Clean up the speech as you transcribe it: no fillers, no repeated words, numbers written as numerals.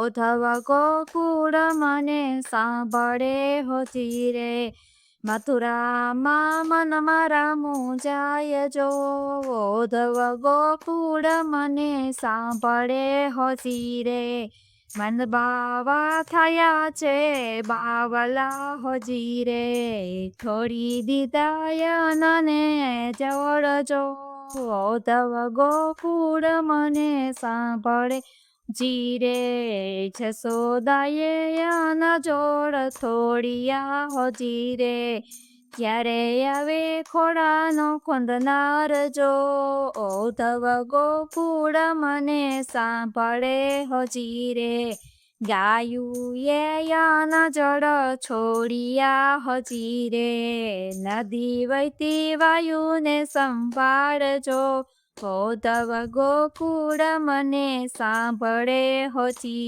ઓધવ ગોકુળ મને સાંભળે હોતી રે, મથુરામાં મન મારા મૂંઝાય જો, ઓધવ ગોકુળ મને સાંભળે હોતી રે, મન બાવા થયા છે બાવલા હોજી રે, છોડી દીધા નને જોડજો, ઓધવ ગોકુળ મને સાંભળે જીરે, જસોદાએ યાના જોડ થોડિયા હોજી રે, ક્યારે આવે ખોડાનો ખોંદનાર જો, ઓધવ ગોકુળ મને સાંભળે હોજી રે, ગાયું એ યાના જળ છોડિયા હોજી રે, નદી વહેતી વાયુને સંભાળજો, ઓધવ ગોકુળ મને સાંભળે હોજી